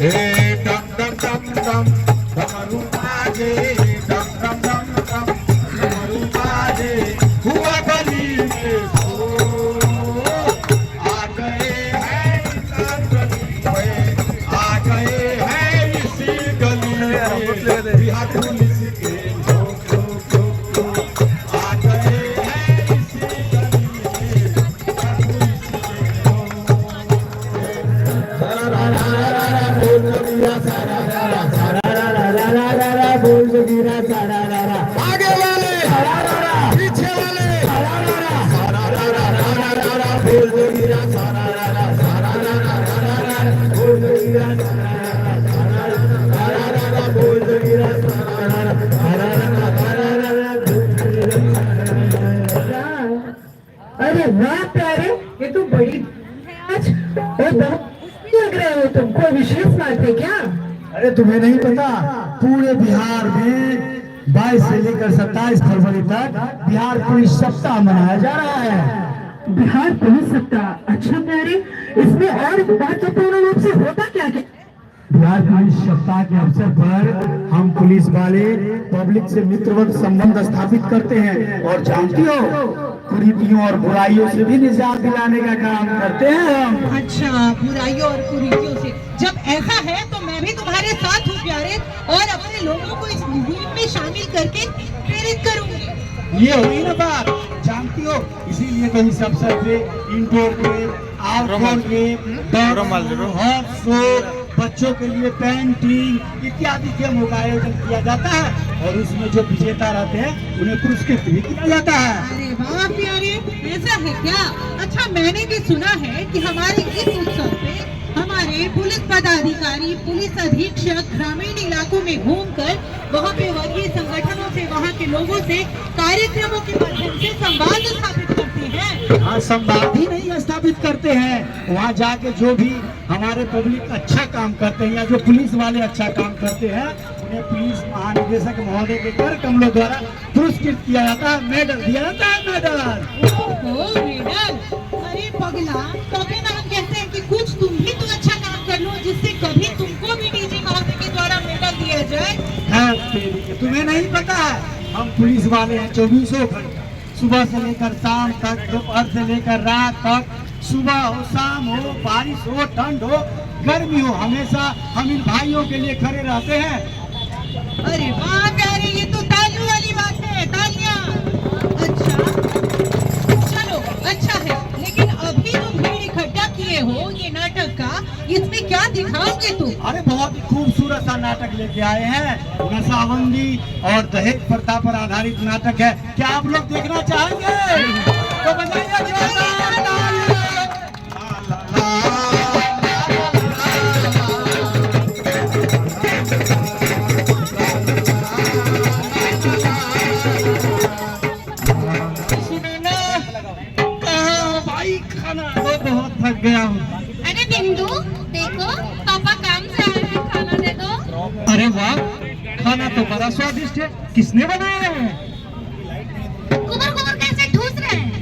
डम डम डम डम डमरू बाजे, डम डम डम डम डमरू बाजे, हुआ गली में सो, आ गए हैं इस गली में, आ गए हैं इसी गली में, बिहार पुलिस के लोग, आ गए हैं इसी गली में, बिहार पुलिस के लोग। आगे वाले पीछे वाले बोल दो गिरा सारा रा बोल दो गिरा बोल दो गिरा अरे वाह प्यारे, ये तो बड़ी है आज। और बहुत लग रहे हो तुम, कोई विशेष बात है क्या? अरे तुम्हें नहीं पता, पूरे बिहार में 22 से लेकर 27 फरवरी तक बिहार पुलिस सप्ताह मनाया जा रहा है। बिहार पुलिस सप्ताह, अच्छा प्यारे, इसमें और महत्वपूर्ण रूप से होता क्या क्या? बिहार पुलिस सप्ताह के अवसर पर हम पुलिस वाले पब्लिक से मित्रवत संबंध स्थापित करते हैं और जानती हो, कुरीतियों और बुराइयों से भी निजात दिलाने का काम करते हैं हम। अच्छा, बुराइयों और कुरीतियों से, जब ऐसा है तो मैं भी तुम्हारे साथ हूँ प्यारे, और अपने लोगों को इस मुहिम में शामिल करके प्रेरित करूंगी। ये हुई ना बात, जानती हो, इसीलिए तो इस अवसर पे indoor game, outdoor game, hot show, बच्चों के लिए पेंटिंग इत्यादि गेमों का आयोजन किया जाता है और उसमें जो विजेता रहते हैं उन्हें पुरस्कृत भी किया जाता है। अरे वाह प्यारे, ऐसा है क्या? अच्छा, मैंने भी सुना है कि हमारे इस उत्सव पे हमारे पुलिस पदाधिकारी, पुलिस अधीक्षक ग्रामीण इलाकों में घूमकर वहाँ पे वर्गीय संगठनों से, वहाँ के लोगों से कार्यक्रमों के माध्यम से संवाद स्थापित करते हैं। हाँ, संवाद ही नहीं स्थापित करते हैं, वहाँ जाके जो भी हमारे पब्लिक अच्छा काम करते हैं या जो पुलिस वाले अच्छा काम करते हैं उन्हें पुलिस महानिदेशक महोदय के कर कमलों द्वारा पुरस्कृत किया जाता है, मेडल दिया जाता है, मेडल। ओहो, मेडल? अरे पगला, तभी ना हम कहते हैं कि कुछ तुम भी तो अच्छा काम कर लो जिससे कभी तुमको भी डीजी महोदय के द्वारा मेडल दिया जाए। तुम्हें नहीं पता है, हम पुलिस वाले हैं 24 घंटे, सुबह से लेकर शाम तक, दोपहर से लेकर रात तक, सुबह हो शाम हो, बारिश हो, ठंड हो, गर्मी हो, हमेशा हम इन भाइयों के लिए खड़े रहते हैं। अरे वाह प्यारे, ये तो तालियों वाली बात है, तालियां। अच्छा चलो, अच्छा है, लेकिन अभी तुम भीड़ इकट्ठा किए हो ये नाटक का, इसमें क्या दिखाओगे तुम? अरे बहुत ही खूबसूरत सा नाटक लेके आए हैं, नशाबंदी और दहेज प्रथा पर आधारित नाटक है। क्या आप लोग देखना चाहेंगे? तो बताइए जोरदार तालियां। बहुत थक गया हूँ। अरे बिंदु, देखो पापा काम से आए हैं, खाना दे दो। अरे वाह, खाना तो बड़ा स्वादिष्ट है, किसने बनाया है? कुबर कुबर कैसे ठूस रहे हैं,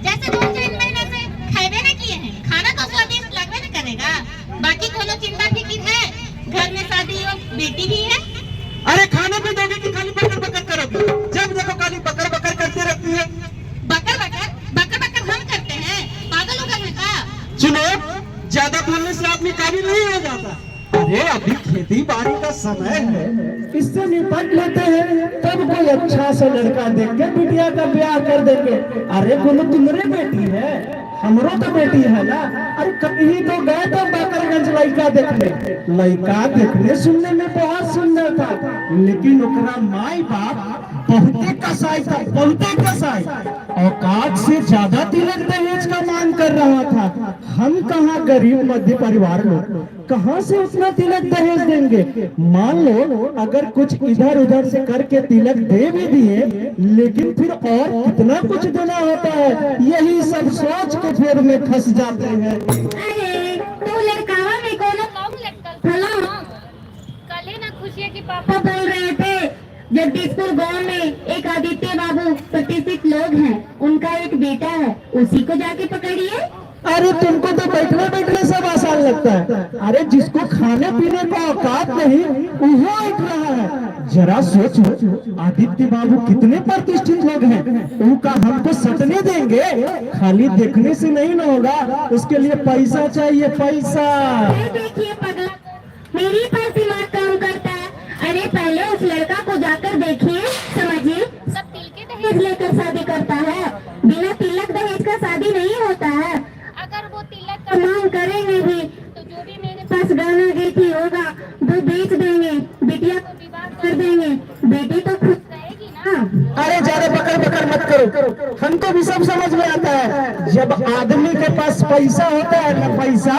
जैसे 2-3 महीने से खाए न किए हैं। खाना तो स्वादिष्ट लगने न करेगा। बाकी कोनो चिंता फिक्र है, घर में शादी और बेटी भी है। अरे खाने पे दोगे कि खाली बकर बकर करोगे? जब देखो खाली बकर बकर करते रहती है। बकर बकर बकर बकर हम करते हैं, पागल हो गए हैं क्या? सुनो, ज्यादा बोलने से आदमी काबिल नहीं हो जाता। अरे अभी खेती बाड़ी का समय है, इससे निपट लेते हैं, तब कोई अच्छा सा लड़का देख के बिटिया का ब्याह कर देंगे। अरे बोलो, तुम्हारे बेटी है, हमरो तो बेटी है ना। अरे कहीं तो गए तो बकरगंज लड़का देखने सुनने में बहुत सुंदर था, लेकिन ओकरा माई बाप बहुते कसाई था, बहुते कसाई, औकात से ज्यादा तिलक दहेज का मांग कर रहा था। हम कहाँ गरीब मध्य परिवार लोग कहाँ से उतना तिलक दहेज देंगे? मान लो अगर कुछ इधर उधर से करके तिलक दे भी दिए, लेकिन फिर और कितना कुछ देना होता है, यही सब सोच के फिर में फंस जाते हैं। अरे तू लड़कावा में कोनो कौन लटकल फला हो? कल ही ना खुशिया के पापा बोल रहे थे जगदीशपुर गांव में एक आदित्य बाबू प्रतिष्ठित लोग हैं, उनका एक बेटा है, उसी को जाके पकड़िए। अरे तुमको तो बैठने बैठने सब आसान लगता है। अरे जिसको खाने पीने का औकात नहीं वो उठ रहा है। जरा सोचो, आदित्य बाबू कितने प्रतिष्ठित लोग हैं, उनका हमको सटने देंगे? खाली देखने से नहीं ना होगा, उसके लिए पैसा चाहिए, पैसा। देखिए पगला, मेरी पास दिमाग काम करता है। अरे पहले उस लड़का को जाकर देखिए, समझिए। सब तिल के दहेज लेकर शादी करता है, बिना तिलक दहेज का शादी नहीं होता है। अगर वो तिलक का मांग करेंगे भी तो जो भी मेरे पास गहना गेठी होगा वो बेच देंगे, बिटिया को विवाह कर देंगे, बेटी तो खुश रहेगी ना। अरे ज्यादा बकर बकर मत करो, हमको भी सब समझ में आता है। जब आदमी के पास पैसा होता है ना, पैसा,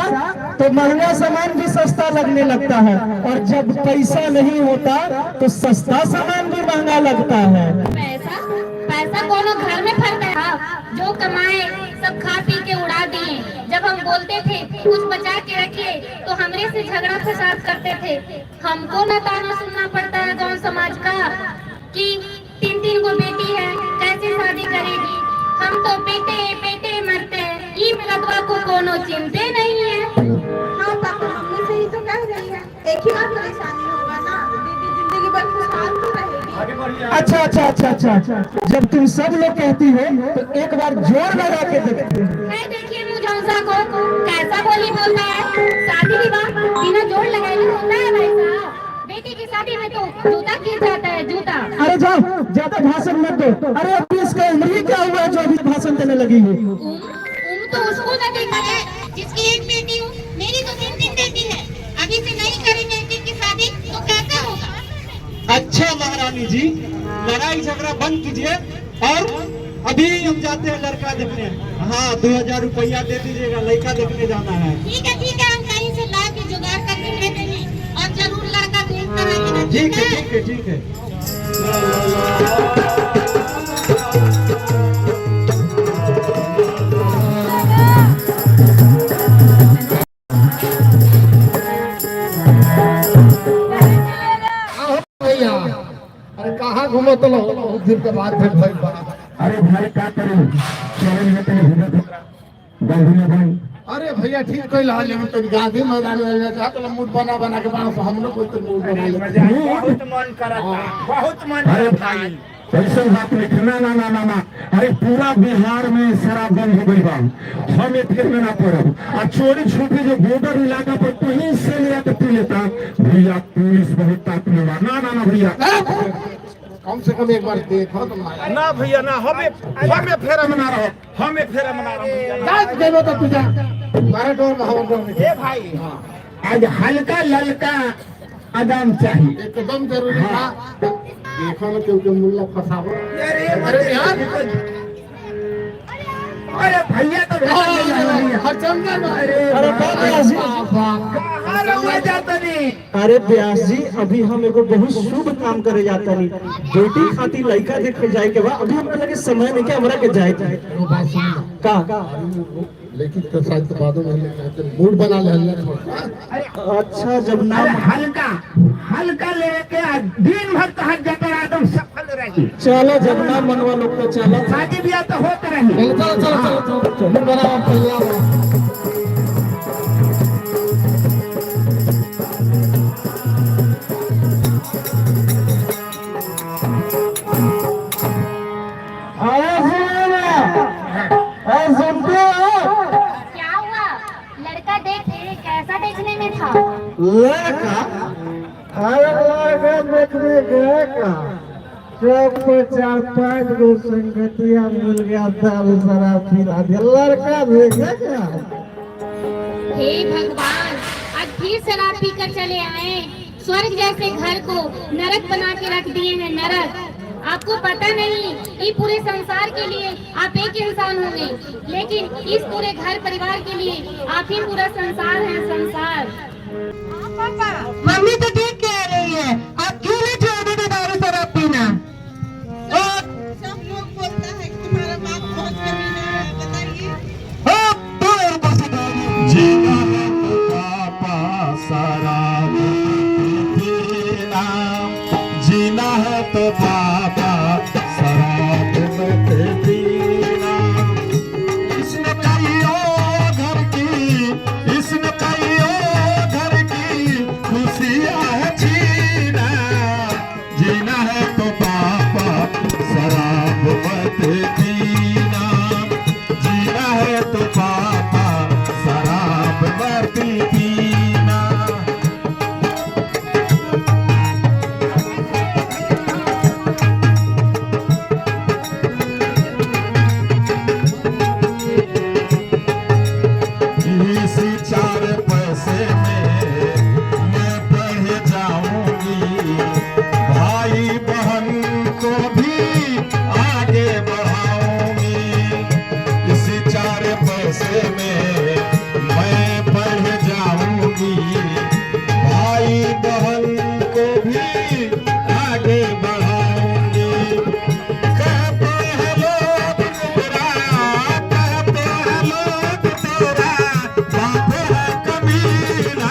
तो महंगा सामान भी सस्ता लगने लगता है, और जब पैसा नहीं होता तो सस्ता सामान भी महंगा लगता है। पैसा पैसा कोनो घर में फंसता है, जो कमाए सब खा पी के उड़ा दिए। जब हम बोलते थे कुछ बचा के रखिए तो हमरे से झगड़ा फसाद करते थे। हमको न ताना सुनना पड़ता है गांव समाज का कि 3-3 को बेटी है, कैसे शादी करेगी। हम तो बेटे बेटे मरते हैं, ई मिलतवा को कोनो चिंते नहीं है। हाँ पापा, मम्मी सही तो कह रही है। एक ही बार परेशानी होगा ना, दीदी जिंदगी भर खुशहाल तो रहेगी। अच्छा, जब तुम सब लोग कहती हो तो एक बार जोर लगा के देखते हैं। देखिए मुझौसा को कैसा बोली बोलता है। शादी विवाह बिना जोड़ लगाए नहीं होता है भाई साहब। बेटी की शादी में तो जूता गिर जाता है, जूता। अरे जाओ, ज्यादा भाषण मत दो। अरे अभी इसका उम्र ही क्या हुआ है जो अभी भाषण देने लगी है? उम्र तो उसको न देखा है जिसकी एक बेटी हो, मेरी तो 3-3 बेटी है। अभी से नहीं करेंगे बेटी की शादी तो कैसे होगा? अच्छा महारानी जी, लड़ाई झगड़ा बंद कीजिए और अभी हम जाते हैं लड़का देखने। हाँ, 2000 रुपया दे दीजिएगा, लड़का देखने जाना है। ठीक है, हम कहीं से ला के जुगाड़ करके दे देंगे और जरूर लड़का देख कर आएंगे। ठीक है। अरे कहाँ घूमो तो उस दिन के बाद फिर भाई बड़ा। अरे भाई क्या करूं, अरे भैया ठीक कोई ला ले, तो गांधी मैदान में जाता तो मूड बना के बाहर हम लोग को मूड बना ले। बहुत मन करता, बहुत मन। अरे भाई ऐसे बात नहीं, ना। अरे पूरा बिहार में शराब बंद हो गई बा, हमें फिर में ना पड़ो। और चोरी छुपी जो बॉर्डर इलाका पर कहीं से मेरा तो पी लेता भैया, पुलिस बहुत ताकने वाला। ना भैया, कम से कम एक बार देखो तुम। ना भैया ना, हमें फेरा मना रहो, हमें फेरा मना रहो। देवो तो तुझा 12 डोर में ए भाई। आज हल्का ललका आदाम चाहिए, एकदम जरूरी था। देखो ना क्योंकि मुल्ला फंसाओ। अरे यार, अरे भैया तो अरे व्यास जी, अभी हम एगो बहुत शुभ काम करे जाता नहीं, बेटी खातिर लड़का देखे जाए के बाद अभी हमरा लगे समय नहीं के हमरा के जाए का लेकिन तो शायद तो बादों में मूड बना ले। अच्छा, जब नाम हल्का लेके दिन भर तो हट जाता है, एकदम सफल रही। चलो, जब नाम मनवा लोग तो चलो, शादी ब्याह तो होता रही। चलो। क्या हुआ? लड़का देखे कैसा देखने में था? लड़का देखने गया का सब को 4-5 गो संगतिया मिल गया, दाल शराब पिला दिया, लड़का देखे क्या? हे भगवान, आज फिर शराब पीकर चले आए। स्वर्ग जैसे घर को नरक बना के रख दिए हैं, नरक। आपको पता नहीं, इस पूरे संसार के लिए आप एक इंसान होंगे, लेकिन इस पूरे घर परिवार के लिए आप ही पूरा संसार है, संसार। पापा, मम्मी तो ठीक कह रही है, आप क्यों नहीं छोड़ देते दारू शराब पीना? सब लोग बोलता है कि तुम्हारा बाप बहुत कमीना है, बताइए। जीना है तो पापा शराब पीना, जीना है तो पापा शराब मत पीना। इसमें कई योग बहन को भी आगे बढ़ाऊंगी। कहते हैं लोग तेरा, कहते हैं लोग तेरा बाप है कमीना।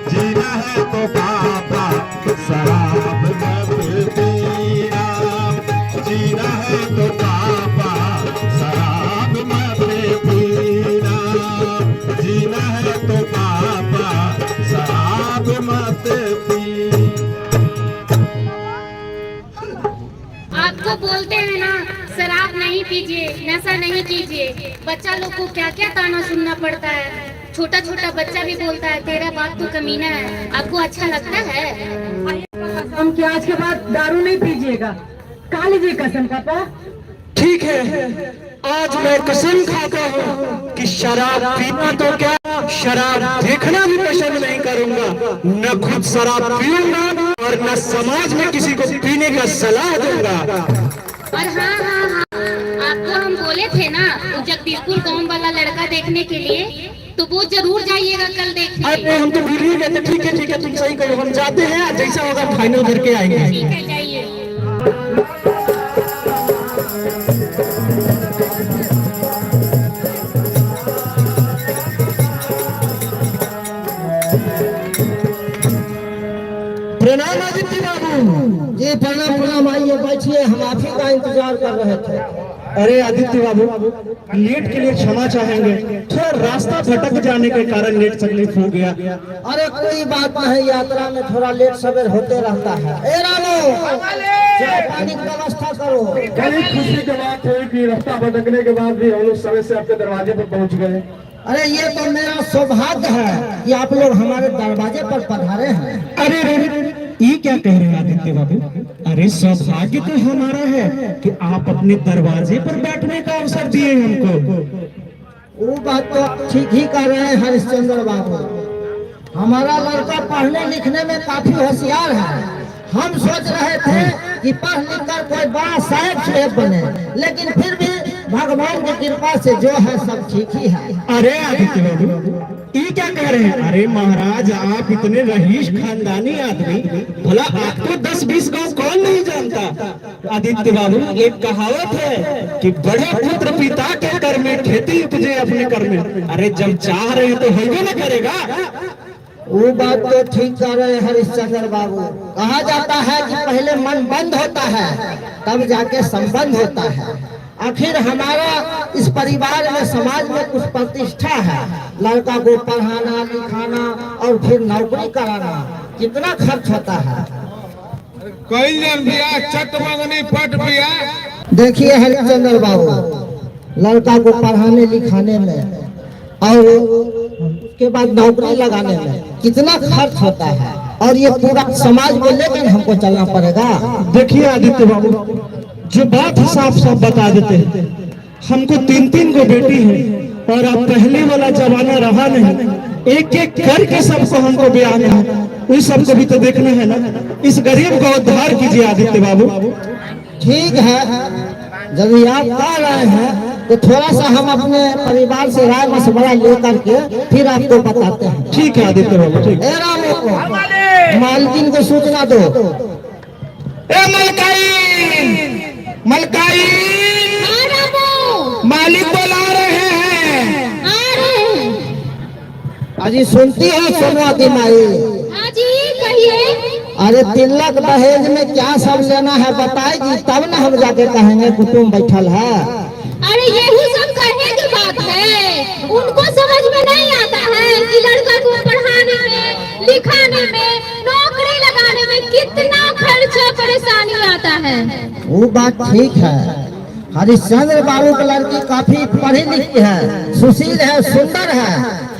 जीना है तो पापा शराब मत पीना, जीना है तो पापा शराब मत पीना, जीना है तो पापा शराब मत पीना। आपको बोलते हैं ना शराब नहीं पीजिए, नशा नहीं कीजिए। बच्चा लोग को क्या क्या ताना सुनना पड़ता है। छोटा छोटा बच्चा भी बोलता है तेरा बाप तो कमीना है। आपको अच्छा लगता है? हम कि आज के बाद दारू नहीं पीजिएगा। खा लीजिए कसम पापा। ठीक है, आज मैं कसम खाता हूँ कि शराब पीना तो क्या, शराब देखना भी पसंद नहीं करूंगा। न खुद शराब पीऊंगा और न समाज में किसी को पीने का सलाह दूंगा। और हाँ हाँ हाँ, आपको हम बोले थे ना वो जगदीशपुर गाँव वाला लड़का देखने के लिए, तो वो जरूर जाइएगा कल देखने। अरे हम तो भूल ही गए थे। ठीक है तुम सही कहो, हम जाते हैं। जैसा होगा फाइनल करके आएंगे। ठीक है, जाइए। प्रणाम आदित्य बाबू। जी प्रणाम, आइए बैठिए, हम आप ही का इंतजार कर रहे थे। अरे आदित्य बाबू, लेट के लिए क्षमा चाहेंगे। थोड़ा रास्ता भटक जाने के कारण लेट तकलीफ हो गया। अरे कोई बात नहीं, यात्रा में थोड़ा लेट सवेर होते रहता है। ए रामू, चाय पानी की व्यवस्था करो। बड़ी खुशी की बात है कि रास्ता भटकने के बाद भी हम लोग समय से आपके दरवाजे पर पहुंच गए। अरे ये तो मेरा सौभाग्य है कि आप लोग हमारे दरवाजे पर पधारे हैं। अरे ये क्या कह रहे हैं आदित्य बाबू? अरे सौभाग्य तो हमारा है कि आप अपने दरवाजे पर बैठने का अवसर दिए हमको। वो बात तो ठीक ही कर रहे हैं हरिश्चंद्र बाबू। हमारा लड़का पढ़ने लिखने में काफी होशियार है। हम सोच रहे थे कि पढ़ लिख कर कोई बड़ा साहेब बने, लेकिन फिर भी भगवान की कृपा से जो है सब ठीक ही है। अरे आदित्य बाबू, ये क्या कह रहे हैं? अरे महाराज, आप इतने रईस खानदानी आदमी, भला आपको 10-20 गांव कौन नहीं जानता। आदित्य बाबू, एक कहावत है कि बड़े पुत्र पिता के कर में, खेती उपजे अपने कर में। अरे जब चाह रहे तो होइबे न करेगा। वो बात तो ठीक कर रहे हैं हरिश्चंद्र बाबू। कहा जाता है कि पहले मन बंद होता है तब जाके संबंध होता है। आखिर हमारा इस परिवार में, समाज में कुछ प्रतिष्ठा है। लड़का को पढ़ाना लिखाना और फिर नौकरी कराना, कितना खर्च होता है। कई जन बिया चट मंगनी पट बिया। देखिए हरिश्चंद्र बाबू, लड़का को पढ़ाने लिखाने में और उसके बाद नौकरी लगाने में कितना खर्च होता है, और ये पूरा समाज को लेकर हमको चलना पड़ेगा। देखिए आदित्य बाबू, जो बात है साफ साफ बता देते हैं। हमको 3-3 को बेटी है और अब पहले वाला जमाना रहा नहीं। एक एक करके सबको हमको ब्याह है, उस सबको भी तो देखना है ना। इस गरीब को उद्धार कीजिए आदित्य बाबू। ठीक है, यदि आप कह रहे हैं तो थोड़ा सा हम अपने परिवार से राय मशवरा लेकर के फिर आपको बताते हैं। ठीक है आदित्य बाबू, ठीक। ए रामू को मालकिन को सूचना दो। ए मलकाई, मलकाई, मालिक बुला रहे हैं। अजी सुनती है सोनुआ की माई? हाँ जी, कहिए। अरे तिलक दहेज में क्या सब लेना है बताएगी तब ना हम जाके कहेंगे कुटुम बैठल है। अरे यही सब कहने की बात है। उनको समझ में नहीं आता है कि लड़का को पढ़ाने में, लिखाने में, नौकरी लगाने में कितना खर्चा परेशानी आता है। वो बात ठीक है। हरिश्चंद्र बाबू की लड़की काफी पढ़ी लिखी है, सुशील है, सुंदर है,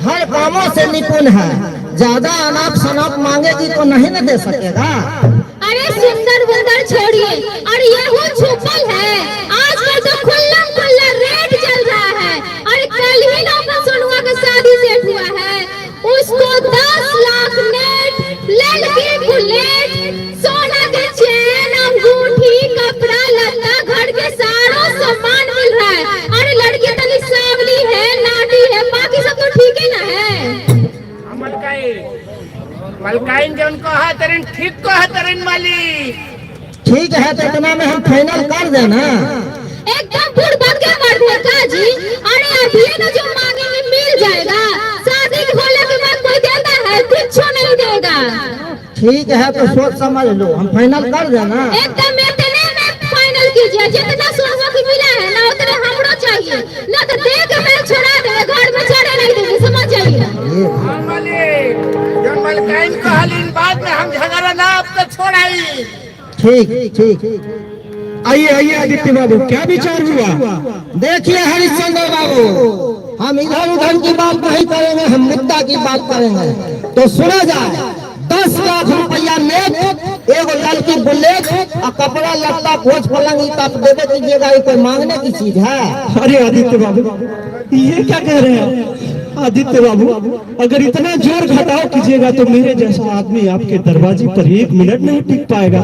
हर कामों से निपुण है। ज्यादा अनाप शनाप मांगेगी तो नहीं न दे सकेगा। अरे सुंदर बुंदर छोड़िए, और ये वो छुपल है। आजकल तो खुल्ला रेट चल रहा है। अरे कल ही ना सोनुआ की शादी सेट हुआ है, उसको 10 लाख नेट, लड़की बुलेट, सोना के चेन, अंगूठी, कपड़ा लत्ता, घर के सारा सामान मिल रहा है। अरे लड़की तनी सांवली है, नाटी है, बाकी सब तो ठीक ही ना है। मलकाइन जौन कहा तरिन ठीक कहा तरिन मालिक। ठीक है तो इतना में हम फाइनल कर देना। एकदम फुट बन के मर देगा जी। अरे अभी ना जो मांगेंगे मिल जाएगा। शादी होने के बाद कोई देता है कुछ नहीं देगा। ठीक है तो सोच समझ लो, हम फाइनल कर देना। एकदम इतने में फाइनल कीजिए। जितना सोनवा की मिला है ना उतने हमरो चाहिए, ना तो दे के मैं छोड़ा दे, घर में चढ़े नहीं देंगे, समझ जाइए। मालिक जौन मलकाइन कहलिन बाद में हम झगड़ा ना अब तो छोड़ाई। ठीक। आइए आइए आदित्य बाबू, क्या विचार हुआ? देखिए हरिश्चंद्र बाबू, हम इधर उधर की बात नहीं करेंगे, हम मुद्दा की बात करेंगे। तो सुना जाए, 10 लाख रुपया में एगो लड़की बुलेट और कपड़ा लत्ता खोज पलंग तक देवे कीजिएगा। ये कोई मांगने की चीज है? अरे आदित्य बाबू, ये क्या कह रहे हैं? आदित्य बाबू, अगर इतना जोर घटाव कीजिएगा तो मेरे जैसा आदमी आपके दरवाजे पर 1 मिनट नहीं टिक पाएगा।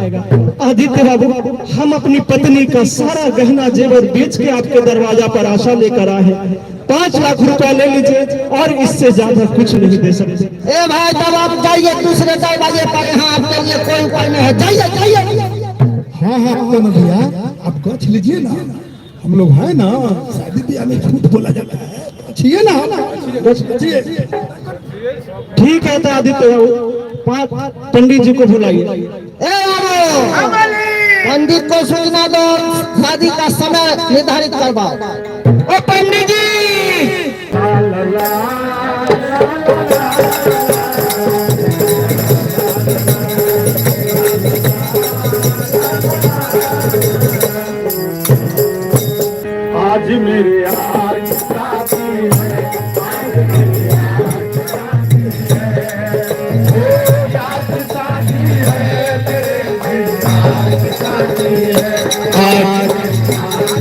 आदित्य बाबू, हम अपनी पत्नी का सारा गहना जेवर बेच के आपके दरवाजा पर आशा लेकर आए हैं। 5 लाख रुपया ले लीजिए और इससे ज्यादा कुछ नहीं दे सकते। ए भाई, तब आप जाइए दूसरे दरवाजे पर, यहाँ आपके लिए कोई उपाय नहीं है। जाइए। हाँ तो भैया आप गछ लीजिए ना, हम लोग है ना, शादी ब्याह में झूठ बोला जाता है, अच्छी ना गछ लीजिए। ठीक है तो आदित्य बाबू, पंडित जी को बुलाइए। ए बाबू, पंडित को सूचना दो, शादी का समय निर्धारित करवाओ। ओ पंडित जी, आज मेरे यार की शादी है,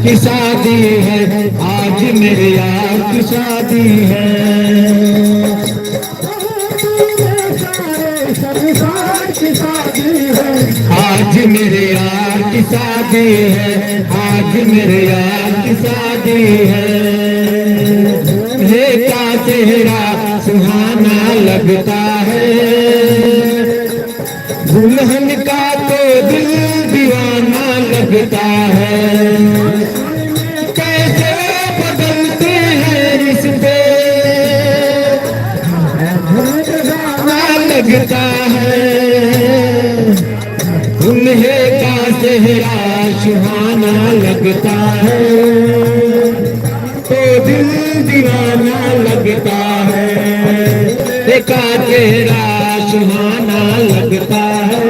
की शादी है, आज मेरे यार की शादी है। आज मेरे यार की शादी है, आज मेरे यार की शादी है। का चेहरा सुहाना लगता है, दुल्हन का तो दिल दीवाना लगता है। कैसे बदलते हैं रिश्ते, लगता है। दुल्हे का चेहरा सुहाना लगता है, तो दिल दीवाना लगता है। का चेहरा सुहाना लगता है,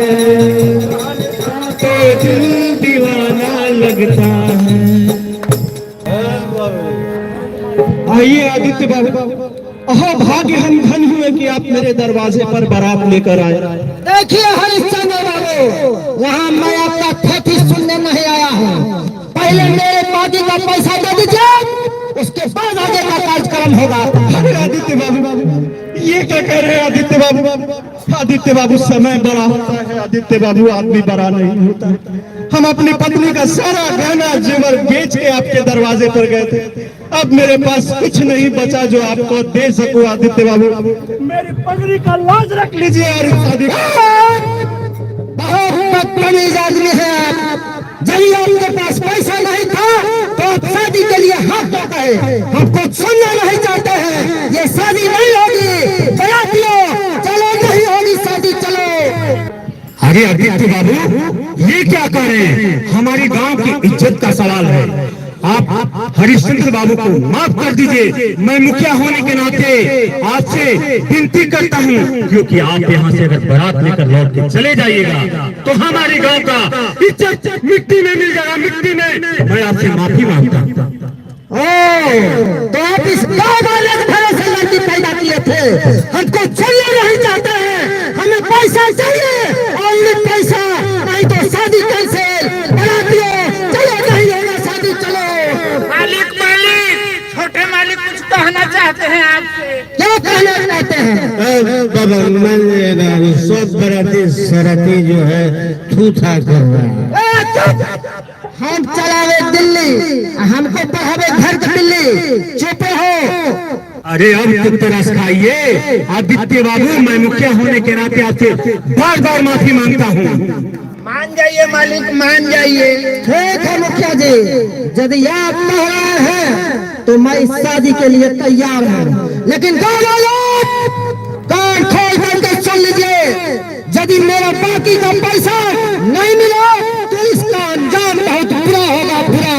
तो दिल दीवाना लगता है। आइए आदित्य बाबू, अहो भाग्य हम धन हुए कि आप मेरे दरवाजे पर बारात लेकर आए। देखिए हरिश्चंद्र बाबू, यहाँ मैं आपका खेती सुनने नहीं आया हूँ। पहले मेरे पार्टी का पैसा दे दीजिए, उसके बाद आगे का कार्यक्रम होगा। अरे आदित्य बाबू, ये क्या कह रहे हैं आदित्य बाबू? आदित्य बाबू, समय बड़ा होता है आदित्य बाबू, आदमी बड़ा नहीं होता। हम अपनी पत्नी का सारा गहना जेवर बेच के आपके दरवाजे पर गए थे, अब मेरे पास कुछ नहीं बचा जो आपको दे सकूं। आदित्य बाबू, मेरी पगड़ी का लाज रख लीजिए। और बहुत बदतमीज आदमी है आप। जब आपके पास पैसा नहीं था तो आप शादी के लिए हाथ धोते हैं, हमको सुनना नहीं चाहते हैं। ये शादी नहीं होगी, बरातियों चलो, नहीं होगी शादी, चलो। अरे आदित्य बाबू, ये क्या कर रहे हैं? हमारी गांव की इज्जत का सवाल है। आप हरिश्चंद्र बाबू को माफ कर दीजिए। मैं मुखिया होने के नाते आपसे विनती करता हूँ, क्योंकि आप यहाँ से अगर बारात लेकर लौट के चले जाइएगा तो हमारे गांव का इज्जत मिट्टी में मिल जाएगा, मिट्टी में। मैं आपसे माफी मांगता हूँ। तो आप इस गाँव वाले के भरोसे लड़की पैदा किए थे, हमको चलना नहीं चाहते हैं। हमें पैसा चाहिए, ओनली पैसा, नहीं तो शादी कैंसिल। बरातियों चलो, नहीं होगा शादी, चलो। मालिक छोटे मालिक कुछ कहना चाहते हैं आपसे। क्या कहना चाहते हैं? सब बराती सराती जो है थूथा कर रहा है। हम चलावे दिल्ली, हमको पढ़ावे घर के दिल्ली। चुप हो, अरे अब तुम तो रस खाइए। आदित्य बाबू, मैं मुखिया होने के नाते आपसे बार बार माफी मांगता हूँ। मान जाइए मालिक, मान जाइए। ठीक है मुखिया जी, यदि आप कह रहे हैं तो मैं इस शादी के लिए तैयार हूँ। लेकिन कान खोल करके सुन लीजिए, यदि मेरा बाकी का पैसा नहीं मिला तो इसका अंजाम बहुत बुरा होगा, बुरा।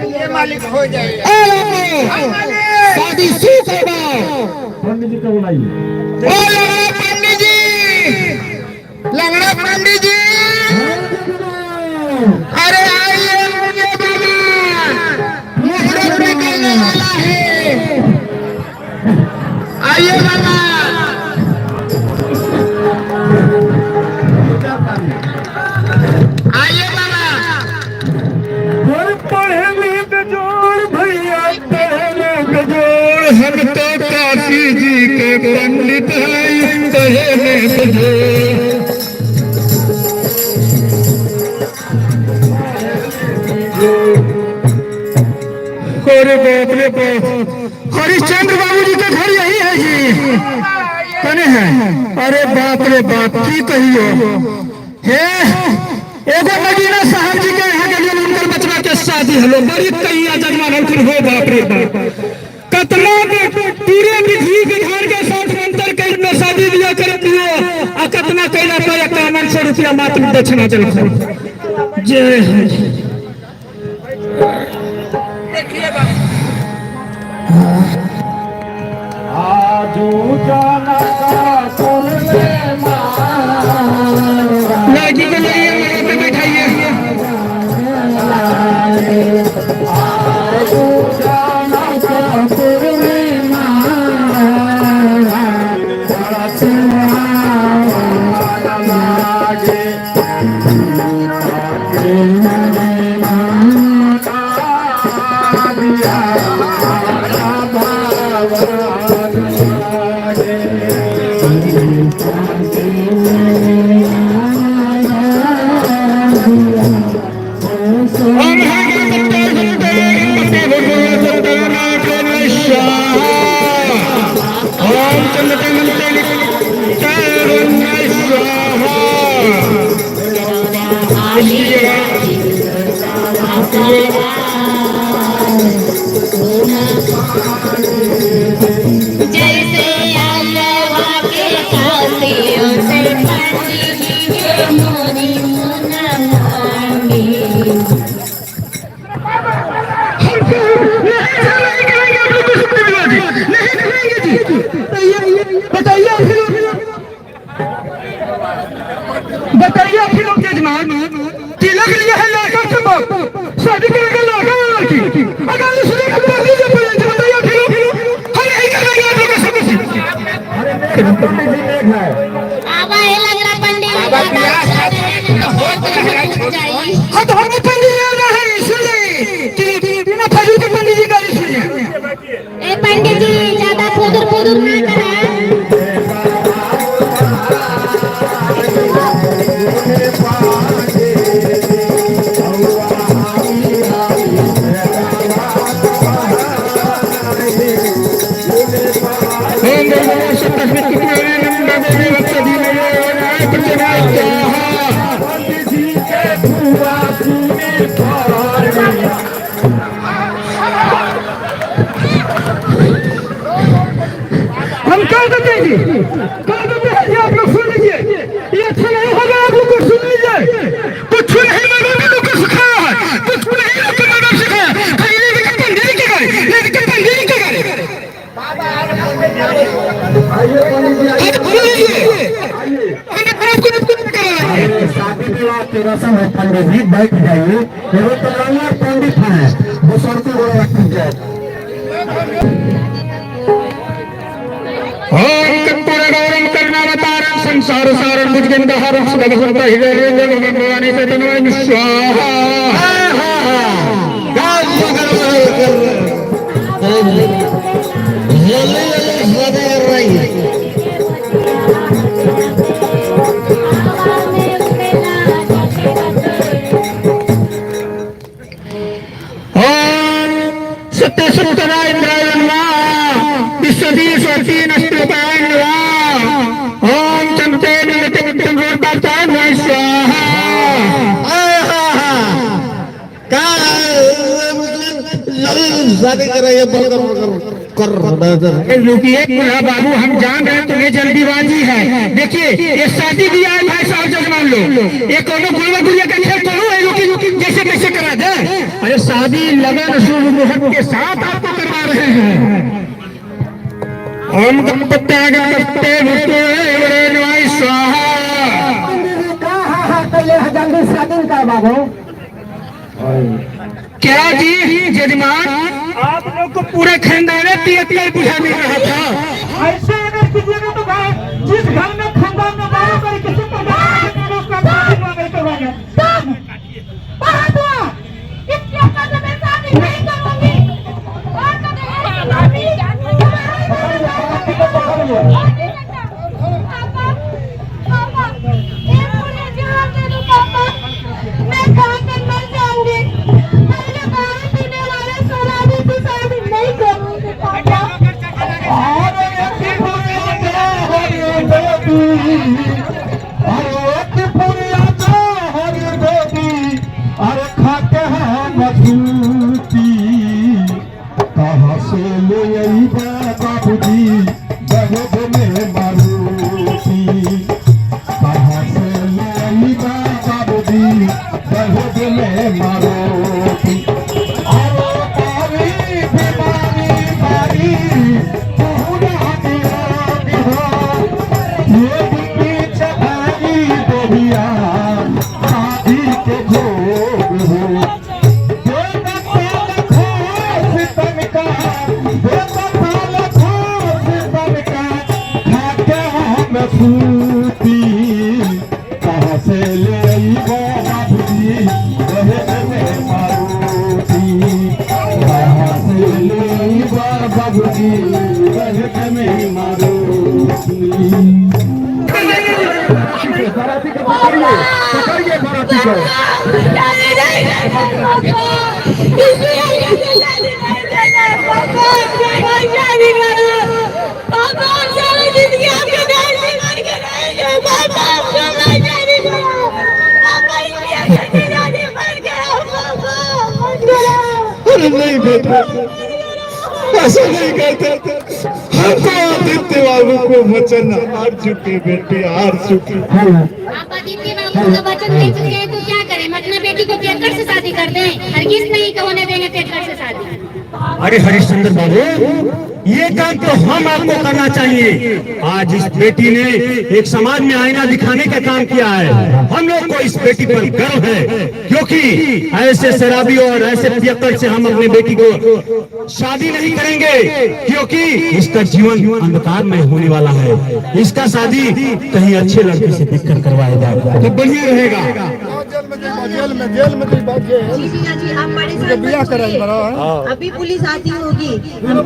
ये मालिक हो जाए। शादी शुरू करवाओ। पंडित जी को बुलाइए। पंडित जी, लंगड़ा पंडित जी, अरे आइए मुझे बाबा, मुहूर्त निकलने वाला है। आइए बाबा। आइए बाबा। हम तो काशी जी के पंडित हैं, कहने तुझे। अरे बाप रे बाप, हरिश्चंद्र बाबू जी का घर यही है जी, कने है? अरे बाप रे बाप, की कहियो हे, एगो मदीना साहब जी के यहाँ के उनकर बचवा के शादी हलो, बड़ी तैयार जजमान हलखिन हो। बाप रे बाप, कतना पूरे विधि विधान के साथ मंत्र के में शादी दिया कर दियो, आ कतना कैला तो 5100 रुपया मात्र दक्षिणा चल जय है। आजू जाना का सुन ले लड़की को लिए मेरे पे बैठाइए। आजू जाना का सुन ले जैसे आलवा के कातियों से मोरी मुना मांगी। बताइए आखिर लोग यजमान, तिलक लिया है लड़का से शादी करेगा लड़का और लड़की, अगर इसलिए खबर दीजिए पड़ेगा। बताइए आखिर लोग हम यही करेंगे आप लोग से कुछ। आवा है लग रहा पंडित हाँ तो हमें पंडित लेना है, इसलिए बिना फजूल के पंडित जी का इसलिए। ए पंडित जी ज्यादा फुदुर फुदुर ना करें। हम कह देते हैं जी, कह देते हैं जी, आप लोग सुन लीजिए, ये अच्छा नहीं होगा, आप लोग को सुन लीजिए। कुछ नहीं मैं बाबा लोग को सिखाया है, कुछ नहीं लोग को मैंने सिखाया है, ये लेके पंडित के करे, लेके पंडित के करे। शादी विवाह की रस्म है पंडित जी, बैठ जाइए। वो तो लंगर पंडित है, दूसरों को बड़ा रख जाए। ओम कर्पूर गौरम करुणावतारं संसार सारं भुजगेन्द्रहारं सुभगवन्तं हृदयेन्द्रं भगवानी से तन्वय स्वाहा। सत्य सत्य इंद्राय शादी कराइए कर रुकिए कुल्हा बाबू, हम जान रहे हैं तुम्हें जल्दीबाजी है। देखिए ये शादी भी है भाई साहब, जजमान लोग, ये कोनो गुलवा गुलिया का खेल तो है रुकी जैसे कैसे करा दे। अरे शादी लगन शुभ मुहूर्त के साथ आपको करवा रहे हैं। हम गणपति स्वाहा। जल्दी शादी का बाबू। क्या जी जजमान, आप लोग को पूरे खानदान पियत बुझा मिल रहा था। ऐसे अगर कीजिएगा तो भाई जिस घर में खानदान में बारह पर किसी प्रकार अरे खाते हैं मधुती कहाँ से ले आई बाबूजी दहेज में मारूती, कहाँ से ले आई बाबूजी दहेज में मारूती। अरे बीमारी बारी ये पीछे भाई देविया शादी के भोग हो। कहाँ से ले आई बाबूजी दहेज में मारूती, कहाँ से ले आई बाबूजी दहेज में मारूती। बाराती को पकड़िए बाराती को। अरे नहीं बेटा, ऐसा नहीं करते। हम तो आदित्य बाबू को वचन हार चुके बेटे, हार चुके। आप आदित्य बाबू का वचन दे चुके हैं तो क्या करें? अपना बेटी को पेटकर से शादी कर दें? हरगिज नहीं तो होने देंगे पेटकर से शादी। अरे हरिश्चंद्र बाबू, ये काम तो हम आपको करना चाहिए। आज इस बेटी ने एक समाज में आईना दिखाने का काम किया है। हम लोग को इस बेटी पर गर्व है, क्योंकि ऐसे शराबी और ऐसे पियक्कड़ से हम अपनी बेटी को शादी नहीं करेंगे, क्योंकि इसका जीवन अंधकार में होने वाला है। इसका शादी कहीं अच्छे लड़के से देखकर करवाया जाएगा तो बढ़िया रहेगा। जेल में जी आप परेशान अभी पुलिस आती होगी।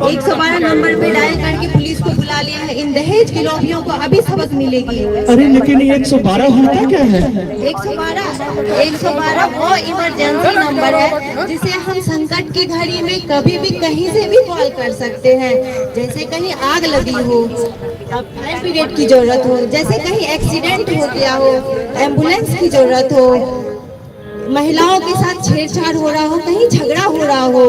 112 नंबर पे डायल करके पुलिस को बुला लिया है। इन दहेज के लोभियों को अभी सबक मिलेगी। अरे लेकिन 112 होता क्या है? 112 वो इमरजेंसी नंबर है जिसे हम संकट की घड़ी में कभी भी कहीं से भी कॉल कर सकते हैं। जैसे कहीं आग लगी हो, फायर ब्रिगेड की जरूरत हो, जैसे कहीं एक्सीडेंट हो गया हो, एम्बुलेंस की जरूरत हो, महिलाओं के साथ छेड़छाड़ हो रहा हो, कहीं झगड़ा हो रहा हो,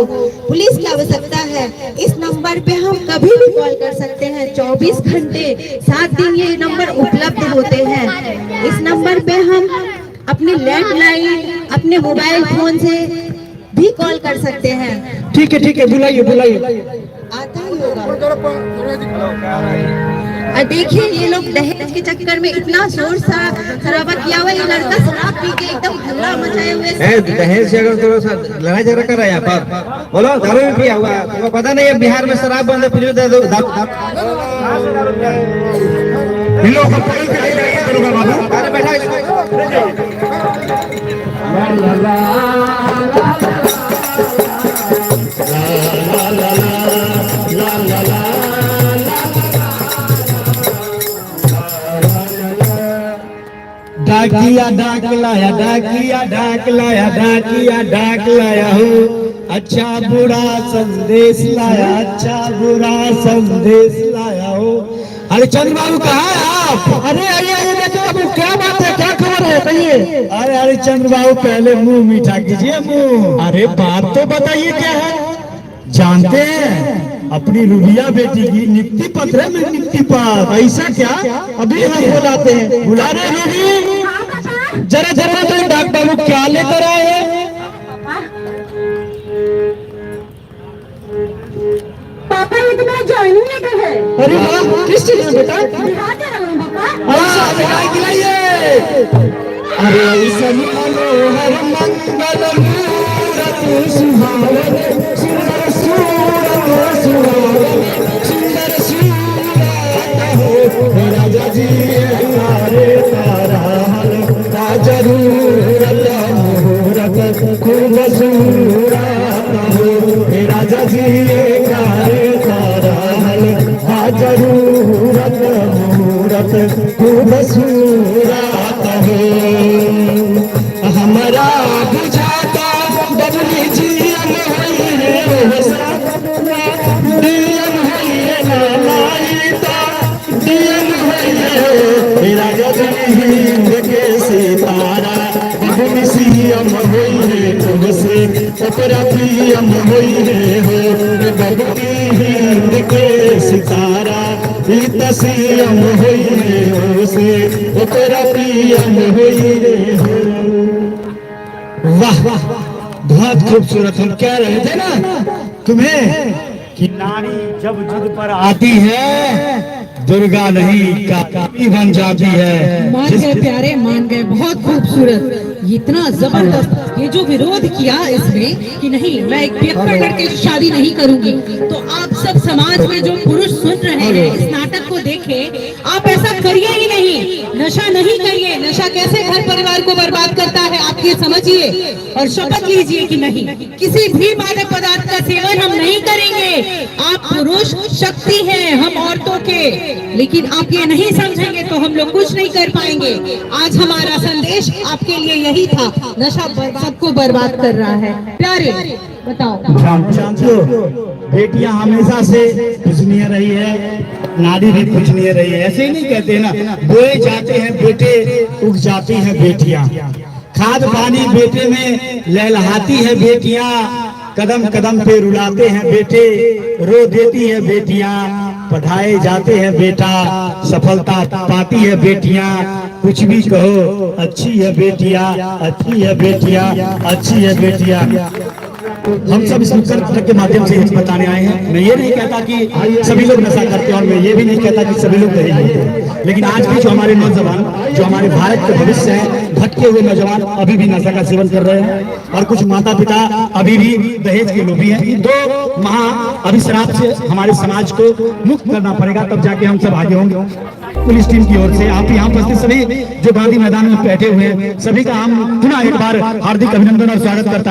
पुलिस की आवश्यकता है। इस नंबर पे हम कभी भी कॉल कर सकते हैं। 24 घंटे 7 दिन ये नंबर उपलब्ध होते हैं। इस नंबर पे हम अपने लैंडलाइन, अपने मोबाइल फोन से भी कॉल कर सकते हैं। ठीक है बुलाइए। आता ही होगा। और देखिए ये लोग दहेज के चक्कर में इतना शोर शराबा किया हुआ। ये लड़का शराब पी के एकदम हल्ला मचाए हुए। दहेज से अगर थोड़ा सा लड़ाई झगड़ा कर रहा है यहाँ पर, बोलो दारू भी पिया हुआ है। तुमको पता नहीं है बिहार में शराब बंद है, फिर दे दो। अरे बैठा डाकिया डाक लाया, डाकिया डाक लाया, डाकिया डाक लाया हूँ। अच्छा बुरा संदेश लाया, अच्छा बुरा संदेश लाया हूँ। अरे चंद्र बाबू कहाँ है आप? अरे आइए देखो बाबू, क्या बात है, क्या खबर है, कहिए। अरे चंद्र बाबू पहले मुंह मीठा कीजिए, मुंह। अरे बात तो बताइए क्या है? जानते हैं अपनी रुबिया बेटी की नियुक्ति पत्र में नियुक्ति पत्र। ऐसा क्या? अभी हम बुलाते हैं। बुला रहे रूबी, जरा जरा तो डॉक्टर बाबू क्या लेकर आए हैं? पापा ये तो मेरा ज्वाइनिंग लेटर है। अरे वाह, किस चीज में बेटा? दिखा दे रहा हूँ पापा। ऐसा दिखाई दिलाइए। अरे ऐसा मनोहर मंगल मूरत सुहावन, सुंदर सूरत सुहावन, सुंदर सूरत हो राजा जी तारे तारा हल राजा रूरत मुहूर्त खूब सूरत हो राजा जी तारे तारा हल राजा रूरत मुहूर्त खूब सूरत हो। हमारा बुझाता बबली जियन होई रे दियन होई नालाईता दियन होई राजा जी हिंद के सितारा बबली सियम होई रे तुमसे अपरा प्रियम होई रे हो बबली हिंद के सितारा तसीयम होई रे हो से अपरा प्रियम होई रे हो। वाह वाह, बहुत खूबसूरत। हम कह रहे थे ना तुम्हें कि नारी जब जिद पर आती है दुर्गा नहीं काली बन जाती है। मान गए प्यारे, मान गए, बहुत खूबसूरत। इतना जबरदस्त ये जो विरोध किया इसमें कि नहीं मैं एक पियक्कड़ लड़के से शादी नहीं करूंगी, तो आप सब समाज में जो पुरुष सुन रहे हैं इस नाटक को देखें, आप ऐसा करिए ही नहीं। नशा नहीं करिए। नशा कैसे घर परिवार को बर्बाद करता है आप ये समझिए और शपथ लीजिए कि नहीं, किसी भी मादक पदार्थ का सेवन हम नहीं करेंगे। आप पुरुष शक्ति हैं हम औरतों के, लेकिन आप ये नहीं समझेंगे तो हम लोग कुछ नहीं कर पाएंगे। आज हमारा संदेश आपके लिए यही था, नशा सबको बर्बाद कर रहा है। प्यारे बताओ। जानते हो बेटियां हमेशा से पूजनीय रही है, नारी भी पूजनीय रही है। ऐसे ही नहीं कहते ना, बोए जाते हैं बेटे उग जाती हैं बेटियां। खाद पानी बेटे में लहलहाती है बेटियां, कदम कदम पे रुलाते हैं बेटे, रो देती है बेटियां, पढ़ाए जाते हैं बेटा, सफलता पाती है बेटियां। कुछ भी कहो अच्छी है बेटियां, अच्छी है बेटियां, अच्छी है बेटियां। हम सब इस नाटक के माध्यम से बताने आए हैं। मैं ये नहीं कहता कि सभी लोग नशा करते हैं और मैं ये भी नहीं कहता कि सभी लोग दहेज लेते हैं, लेकिन आज भी जो हमारे नौजवान, जो हमारे भारत के भविष्य है, भटके हुए नौजवान अभी भी नशा का सेवन कर रहे हैं और कुछ माता पिता अभी भी दहेज के लोभी हैं। इन दो महा अभिश्राप से हमारे समाज को मुक्त करना पड़ेगा, तब जाके हम सब आगे होंगे। पुलिस टीम की ओर से आप यहाँ उपस्थित सभी जो गांधी मैदान में बैठे हुए हैं सभी का हम पुनः एक बार हार्दिक अभिनंदन और स्वागत करता है।